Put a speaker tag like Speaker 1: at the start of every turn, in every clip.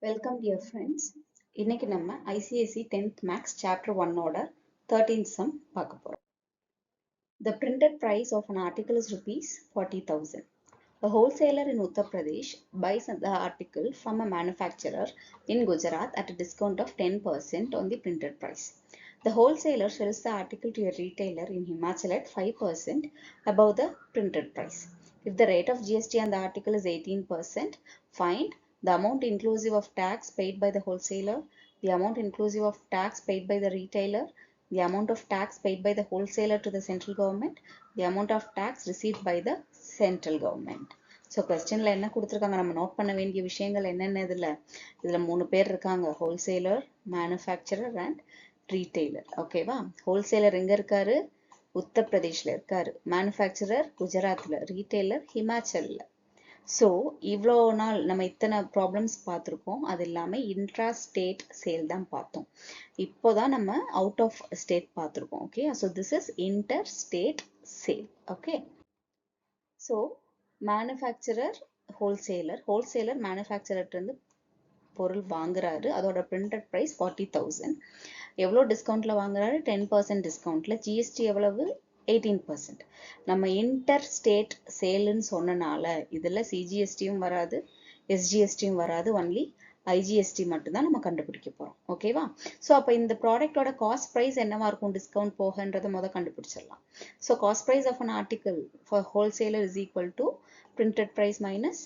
Speaker 1: Welcome dear friends. இன்னைக்கு நம்ம ICSE 10th Max Chapter 1 ஓட 13th sum பார்க்க போறோம். The printed price of an article is rupees 40,000. A wholesaler in Uttar Pradesh buys the article from a manufacturer in Gujarat at a discount of 10% on the printed price. The wholesaler sells the article to a retailer in Himachal at 5% above the printed price. If the rate of GST on the article is 18%, find the amount inclusive of tax paid by the wholesaler, the amount inclusive of tax paid by the retailer, the amount of tax paid by the wholesaler to the central government, the amount of tax received by the central government. So கொஸ்டின்ல என்ன கொடுத்துருக்காங்க, நம்ம note பண்ண வேண்டிய விஷயங்கள் என்னென்ன இதுல 3 பேர் இருக்காங்க, ஹோல்சேலர், மேனுஃபேக்சரர் அண்ட் ரீட்டைலர். ஓகேவா? ஹோல்சேலர் எங்க இருக்காரு? உத்தரப்பிரதேஷ்ல இருக்காரு. மேனுஃபேக்சரர் குஜராத்ல, ரீட்டைலர் ஹிமாச்சல்ல. ஸோ இவ்வளோ நாள் நம்ம இத்தனை ப்ராப்ளம்ஸ் பார்த்துருக்கோம். அது இல்லாமல் இன்ட்ரா ஸ்டேட் சேல் தான் பார்த்தோம். இப்போதான் நம்ம அவுட் ஆஃப் ஸ்டேட் பார்த்துருக்கோம். Okay, so this is inter state sale. Okay, so manufacturer wholesaler மேனுஃபேக்சரர்கிட்ட பொருள் வாங்குறாரு. அதோட பிரிண்டட் ப்ரைஸ் 40,000. எவ்வளோ டிஸ்கவுண்ட்ல வாங்குறாரு? 10% டிஸ்கவுண்ட்ல. ஜிஎஸ்டி எவ்வளவு? 18%. நம்ம இன்டர் ஸ்டேட் சேல்னு சொன்னனால இதுல சிஜிஎஸ்டியும் வராது, எஸ்ஜிஎஸ்டியும் வராது, ஒன்லி ஐஜிஎஸ்டி மட்டும்தான் நம்ம கண்டுபிடிக்க போறோம். ஓகேவா? ஸோ அப்போ இந்த ப்ராடக்டோட காஸ்ட் ப்ரைஸ் என்னவா இருக்கும் டிஸ்கவுண்ட் போகன்றதை கண்டுபிடிச்சிடலாம். So cost price of an article for wholesaler is equal to printed price minus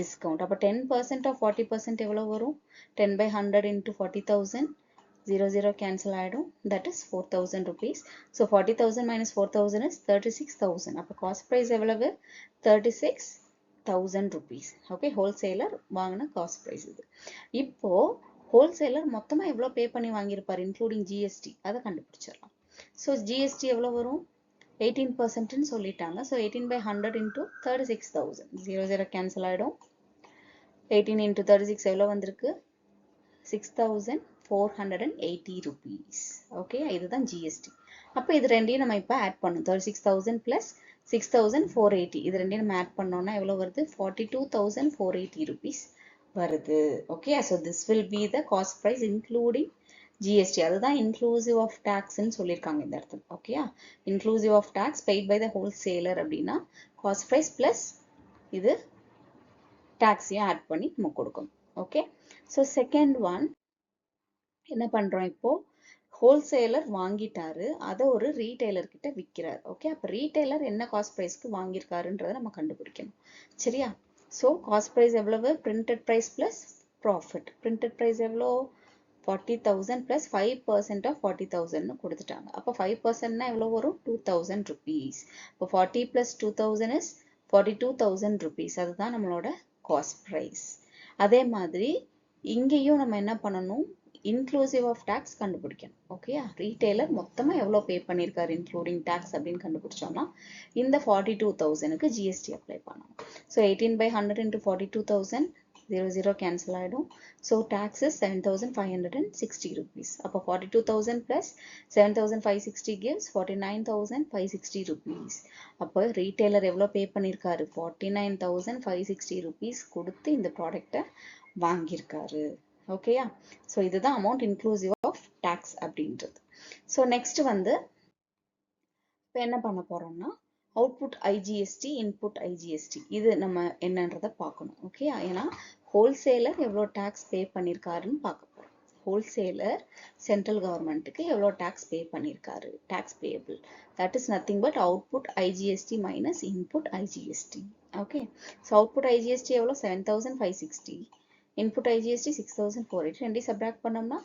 Speaker 1: discount. அப்போ 10% ஆஃப் 40% எவ்வளோ வரும்? 10/100 into 40,000. 0 cancel ஆயிடும். That is 4,000 rupees. So 40,000 minus 4,000 is 36,000. அப்போ காஸ்ட் ப்ரைஸ் எவ்வளவு? 36,000 rupees. ஓகே, ஹோல்சேலர் வாங்கின காஸ்ட் ப்ரைஸ் இது. இப்போ wholesaler மொத்தமா எவ்வளோ பே பண்ணி வாங்கியிருப்பார் இன்க்ளூடிங் ஜிஎஸ்டி, அதை கண்டுபிடிச்சிடலாம். ஸோ ஜிஎஸ்டி எவ்வளோ வரும்? 18% சொல்லிட்டாங்க. So 18/100 into 36,000. 0 cancel ஆயிடும். 18 into 36 எவ்வளோ வந்திருக்கு? 6,480 rupees. ஓகே, இதுதான் ஜிஎஸ்டி. அப்போ இது ரெண்டையும் நம்ம இப்போ ஆட் பண்ணணும். 36,000 plus 6,480 இது ரெண்டையும் நம்ம ஆட் பண்ணோம்னா எவ்வளோ வருது? 42,480 rupees வருது. Okay, so this will be the cost price including GST. அதுதான் இன்க்ளூசிவ் ஆஃப் டாக்ஸ்ன்னு சொல்லியிருக்காங்க இந்த இடத்துல. ஓகேயா? Inclusive of tax paid by the wholesaler அப்படின்னா காஸ்ட் ப்ரைஸ் பிளஸ் இது டாக்ஸையும் ஆட் பண்ணி நம்ம கொடுக்கணும். ஓகே, ஸோ செகண்ட் ஒன் என்ன பண்றோம்? இப்போ ஹோல்சேலர் வாங்கிட்டாரு, அதை ஒரு ரீட்டைலர் கிட்ட விற்கிறார். ஓகே, அப்போ ரீட்டைலர் என்ன காஸ்ட் ப்ரைஸ்க்கு வாங்கியிருக்காருன்றதை நம்ம கண்டுபிடிக்கணும். சரியா? ஸோ காஸ்ட் ப்ரைஸ் எவ்வளவு? Printed price plus profit. Printed price எவ்வளோ? 40,000 plus 5% of 40,000 கொடுத்துட்டாங்க. அப்போ 5%னா எவ்வளோ வரும்? 2,000 rupees. இப்போ 40 plus 2,000 is 42,000 rupees. அதுதான் நம்மளோட காஸ்ட் ப்ரைஸ். அதே மாதிரி இங்கேயும் நம்ம என்ன பண்ணணும்? இன்க்ளூசிவ் ஆஃப் டாக்ஸ் கண்டுபிடிக்கணும். ஓகேயா? ரீட்டைலர் மொத்தமா எவ்வளோ பே பண்ணியிருக்காரு இன்க்ளூடிங் டாக்ஸ் அப்படின்னு கண்டுபிடிச்சோம்னா இந்த 42,000க்கு ஜிஎஸ்டி அப்ளை பண்ணணும். So 18/100 into 42,000. 0 cancel ஆயிடும். So tax is 7,560 rupees. அப்போ 42,000 plus 7,560 gives 49,560 rupees. அப்போ ரீட்டைலர் எவ்வளோ பே பண்ணியிருக்காரு? 49,560 rupees கொடுத்து இந்த ப்ராடக்டை வாங்கியிருக்காரு. ஓகேயா? ஸோ இதுதான் அமௌண்ட் இன்க்ளூசிவ் ஆஃப் டாக்ஸ் அப்படின்றது. ஸோ நெக்ஸ்ட் இப்போ என்ன பண்ண போறோம்னா அவுட்புட் ஐஜிஎஸ்டி, இன்புட் ஐஜிஎஸ்டி, இது நம்ம என்னன்றதை பார்க்கணும். ஓகே, ஏன்னா ஹோல்சேலர் எவ்வளோ டேக்ஸ் பே பண்ணியிருக்காருன்னு பார்க்க போறோம். ஹோல்சேலர் சென்ட்ரல் கவர்மெண்ட்டுக்கு எவ்வளோ டேக்ஸ் பே பண்ணியிருக்காரு, tax payable, that is nothing but output IGST minus input IGST. Okay, so output IGST எவ்வளோ? 7,560. Input IGST 6,480. ரெண்டையும் சப்ராக்ட் பண்ணோம்னா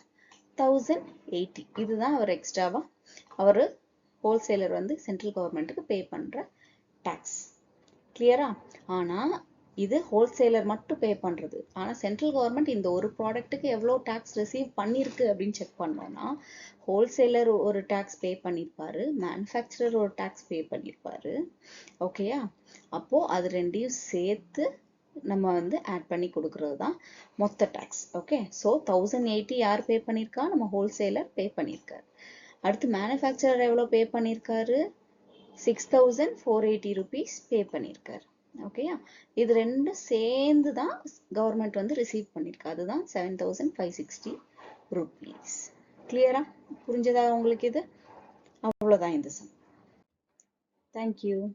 Speaker 1: 1,080. இதுதான் அவர் எக்ஸ்ட்ராவா அவர் ஹோல்சேலர் சென்ட்ரல் கவர்மெண்ட்டுக்கு பே பண்ற டாக்ஸ். கிளியரா? ஆனா இது ஹோல்சேலர் மட்டும் பே பண்றது. ஆனா சென்ட்ரல் கவர்மெண்ட் இந்த ஒரு ப்ராடக்ட்டுக்கு எவ்வளோ டாக்ஸ் ரிசீவ் பண்ணிருக்கு அப்படின்னு செக் பண்ணோம்னா ஹோல்சேலர் ஒரு டாக்ஸ் பே பண்ணியிருப்பாரு, மேனுஃபேக்சரர் ஒரு டாக்ஸ் பே பண்ணியிருப்பாரு. ஓகேயா? அப்போ அது ரெண்டையும் சேர்த்து நம்ம ஆட் பண்ணி கொடுக்கறது தான் மொத்த டாக்ஸ். ஓகே, ஸோ 1,080 யார் பே பண்ணியிருக்கா? நம்ம ஹோல்சேலர் பே பண்ணியிருக்காரு. அடுத்து மேனுஃபேக்சரர் எவ்வளோ பே பண்ணியிருக்காரு? 6,480 rupees பே பண்ணியிருக்காரு. ஓகேயா? இது ரெண்டும் சேர்ந்து தான் கவர்மெண்ட் வந்து ரிசீவ் பண்ணிருக்கு. அதுதான் 7560 rupees. கிளியரா? புரிஞ்சதா உங்களுக்கு இது? அவ்வளவுதான் இந்த சம். தேங்க்யூ.